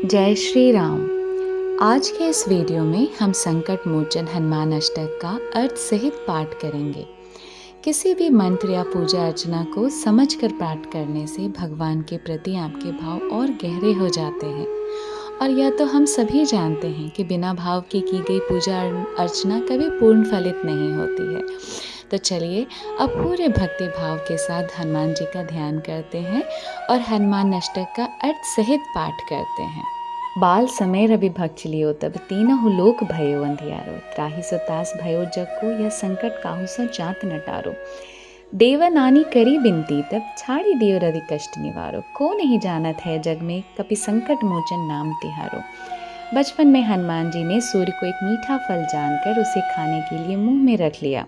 जय श्री राम। आज के इस वीडियो में हम संकट मोचन हनुमान अष्टक का अर्थ सहित पाठ करेंगे। किसी भी मंत्र या पूजा अर्चना को समझकर पाठ करने से भगवान के प्रति आपके भाव और गहरे हो जाते हैं। और यह तो हम सभी जानते हैं कि बिना भाव की गई पूजा अर्चना कभी पूर्ण फलित नहीं होती है। तो चलिए अब पूरे भक्ति भाव के साथ हनुमान जी का ध्यान करते हैं और हनुमान अष्टक का अर्थ सहित पाठ करते हैं। बाल समय रवि भक्त लियो तब तीनहु लोक भयो अंधियारो, त्राहि सो तास भयो जग को, यह संकट काहू सो जात न टारो। देवा नानी करी बिनती तब छाड़ी दियो रवि कष्ट निवारो, को नहीं जानत है जग में कपि संकट मोचन नाम तिहारो। बचपन में हनुमान जी ने सूर्य को एक मीठा फल जानकर उसे खाने के लिए मुंह में रख लिया,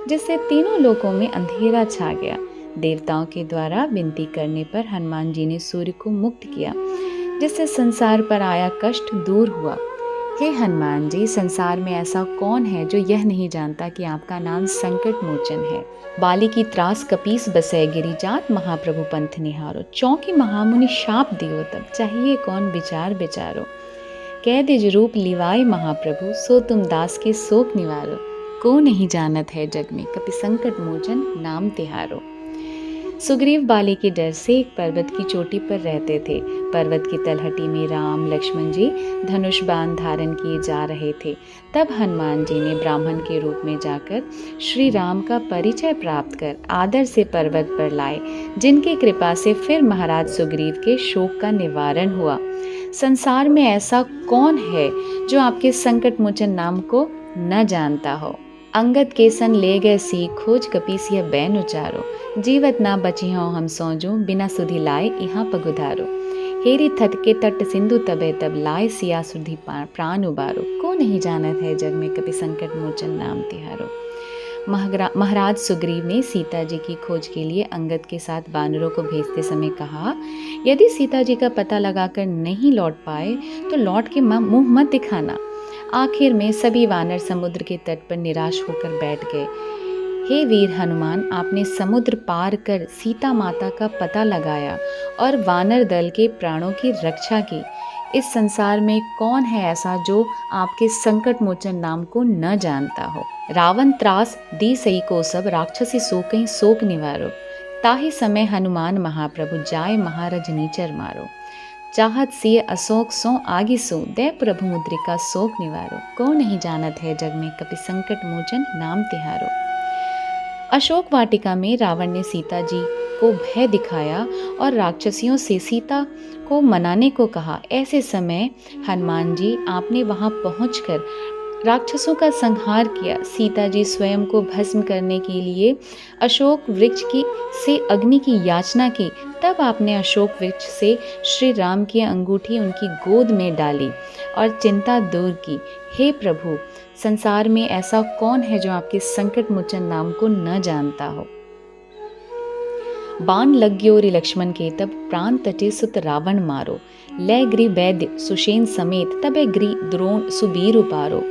जिससे तीनों लोकों में अंधेरा छा गया। देवताओं के द्वारा विनती करने पर हनुमान जी ने सूर्य को मुक्त किया, जिससे संसार पर आया कष्ट दूर हुआ। हे हनुमान जी, संसार में ऐसा कौन है जो यह नहीं जानता कि आपका नाम संकट मोचन है। बाली की त्रास कपीस बसै गिरी, जात महाप्रभु पंथ निहारो, चौकी महामुनि शाप दियो तब चाहिए कौन विचार विचारो। कह दिज रूप लिवाए महाप्रभु, सो तुम दास के शोक निवारो। को नहीं जानत है जग में कपि संकट मोचन नाम तिहारो। सुग्रीव बाली के डर से एक पर्वत की चोटी पर रहते थे। पर्वत की तलहटी में राम लक्ष्मण जी धनुष बाण धारण किए जा रहे थे। तब हनुमान जी ने ब्राह्मण के रूप में जाकर श्री राम का परिचय प्राप्त कर आदर से पर्वत पर लाए, जिनकी कृपा से फिर महाराज सुग्रीव के शोक का निवारण हुआ। संसार में ऐसा कौन है जो आपके संकट मोचन नाम को न जानता हो। अंगद के सन ले गए सी खोज, कपीसिया बैन उचारो, जीवत ना बची हो हम सोजो, बिना सुधि लाए यहाँ पगुधारो। हेरी थत के तट सिंधु तबे तब लाए, सिया सुधि प्राण उबारो। को नहीं जानत है जग में कभी संकट मोचन नाम तिहारो। महाराज सुग्रीव ने सीता जी की खोज के लिए अंगद के साथ वानरों को भेजते समय कहा, यदि सीता जी का पता लगाकर नहीं लौट पाए तो लौट के मुंह मत दिखाना। आखिर में सभी वानर समुद्र के तट पर निराश होकर बैठ गए। हे वीर हनुमान, आपने समुद्र पार कर सीता माता का पता लगाया और वानर दल के प्राणों की रक्षा की। इस संसार में कौन है ऐसा जो आपके संकट मोचन नाम को न जानता हो। रावण त्रास दी सई को सब, राक्षसी शोकहि शोक निवारो, ताहि समय हनुमान महाप्रभु, जाय महारज नीचर मारो। चाहत सिय अशोक सो आगी सो, दे प्रभु मुद्रिका शोक निवारो। को नहीं जानत है जग में कपि संकट मोचन नाम तिहारो। अशोक वाटिका में रावण ने सीता जी को भय दिखाया और राक्षसियों से सीता को मनाने को कहा। ऐसे समय हनुमान जी आपने वहां पहुंचकर राक्षसों का संहार किया। सीता जी स्वयं को भस्म करने के लिए अशोक वृक्ष की से अग्नि की याचना की। तब आपने अशोक वृक्ष से श्री राम की अंगूठी उनकी गोद में डाली और चिंता दूर की। हे प्रभु, संसार में ऐसा कौन है जो आपके संकट मोचन नाम को न जानता हो। बाण लग्यो रि लक्ष्मण के तब, प्राण तटे सुत रावण मारो। लय गृह वैद्य सुषेण समेत, तबे गृह द्रोण सुबीर उपारो।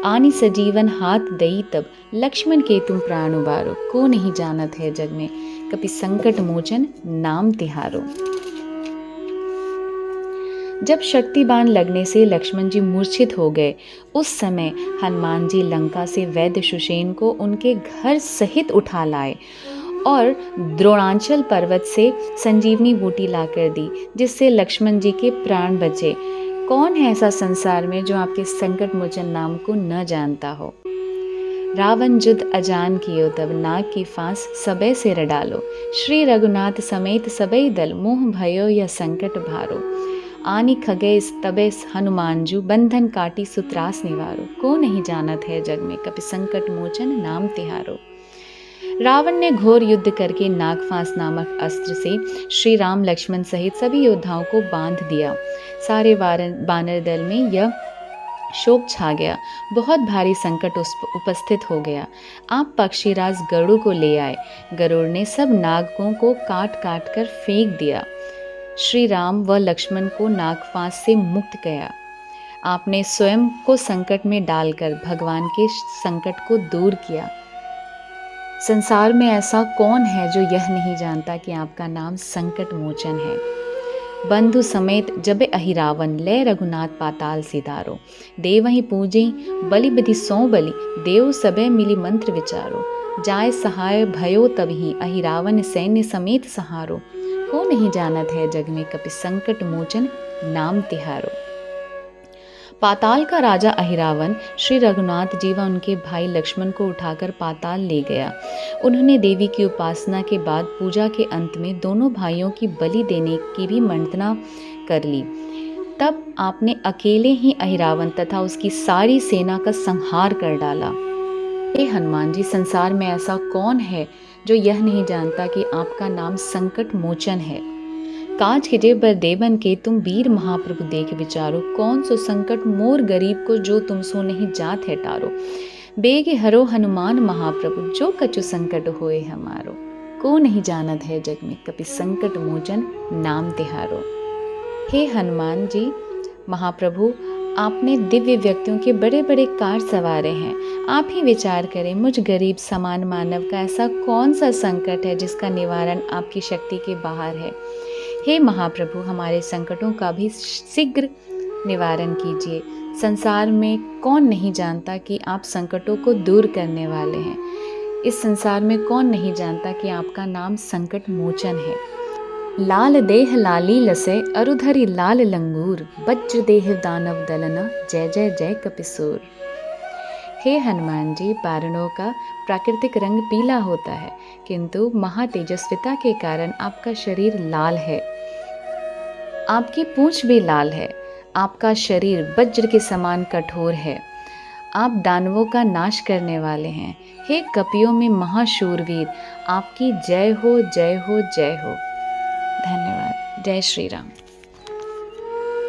आनी सजीवन हाथ दई तब, लक्ष्मण के तुम प्राण उबारो। को नहीं जानत है जग में कपि संकट मोचन नाम तिहारो। जब शक्ति बाण लगने से लक्ष्मण जी मूर्छित हो गए, उस समय हनुमान जी लंका से वैद्य सुषेण को उनके घर सहित उठा लाए और द्रोणांचल पर्वत से संजीवनी बूटी लाकर दी, जिससे लक्ष्मण जी के प्राण बचे। कौन है ऐसा संसार में जो आपके संकट मोचन नाम को न जानता हो। रावण जुद अजान कियो तब, नाग की फांस सबे से डालो। श्री रघुनाथ समेत सबई दल, मोह भयो यह संकट भारो। आनी खगे तबे हनुमान जू, बंधन काटी सुत्रास निवारो। को नहीं जानत है जग में कपि संकट मोचन नाम तिहारो। रावण ने घोर युद्ध करके नागफांस नामक अस्त्र से श्री राम लक्ष्मण सहित सभी योद्धाओं को बांध दिया। सारे वानर दल में यह शोक छा गया। बहुत भारी संकट उपस्थित हो गया। आप पक्षीराज गरुड़ को ले आए। गरुड़ ने सब नागों को काट काट कर फेंक दिया। श्री राम व लक्ष्मण को नागफांस से मुक्त किया। आपने स्वयं को संकट में डालकर भगवान के संकट को दूर किया। संसार में ऐसा कौन है जो यह नहीं जानता कि आपका नाम संकट मोचन है। बंधु समेत जबे अहिरावन ले रघुनाथ पाताल सिधारो। देवहि पूजे बलि विधि सौ बलि, देव सबे मिली मंत्र विचारो। जाय सहाय भयो तबहि, अहिरावन सैन्य समेत सहारो। को नहीं जानत है जग में कपि संकट मोचन नाम तिहारो। पाताल का राजा अहिरावन श्री रघुनाथ जी व उनके भाई लक्ष्मण को उठाकर पाताल ले गया। उन्होंने देवी की उपासना के बाद पूजा के अंत में दोनों भाइयों की बलि देने की भी मंत्रणा कर ली। तब आपने अकेले ही अहिरावन तथा उसकी सारी सेना का संहार कर डाला। हे हनुमान जी, संसार में ऐसा कौन है जो यह नहीं जानता कि आपका नाम संकट मोचन है। काज कीजे बर देवन के तुम वीर महाप्रभु देख विचारो। कौन सो संकट मोर गरीब को जो तुम सो नहीं जात है टारो। बेगे हरो हनुमान महाप्रभु, जो कछु संकट होए हमारो। को नहीं जानत है जग में कपि संकट मोचन नाम तिहारो। हे हनुमान जी महाप्रभु, आपने दिव्य व्यक्तियों के बड़े बड़े कार सवारे हैं। आप ही विचार करें, मुझ गरीब समान मानव का ऐसा कौन सा संकट है जिसका निवारण आपकी शक्ति के बाहर है। हे महाप्रभु, हमारे संकटों का भी शीघ्र निवारण कीजिए। संसार में कौन नहीं जानता कि आप संकटों को दूर करने वाले हैं। इस संसार में कौन नहीं जानता कि आपका नाम संकट मोचन है। लाल देह लाली लसे, अरुधरी लाल लंगूर, वज्र देह दानव दलना, जय जय जय कपिसूर। हे हनुमान जी, वारणों का प्राकृतिक रंग पीला होता है, किंतु महातेजस्विता के कारण आपका शरीर लाल है। आपकी पूंछ भी लाल है। आपका शरीर वज्र के समान कठोर है। आप दानवों का नाश करने वाले हैं। हे कपियों में महाशूरवीर, आपकी जय हो जय हो जय हो। धन्यवाद। जय श्री राम।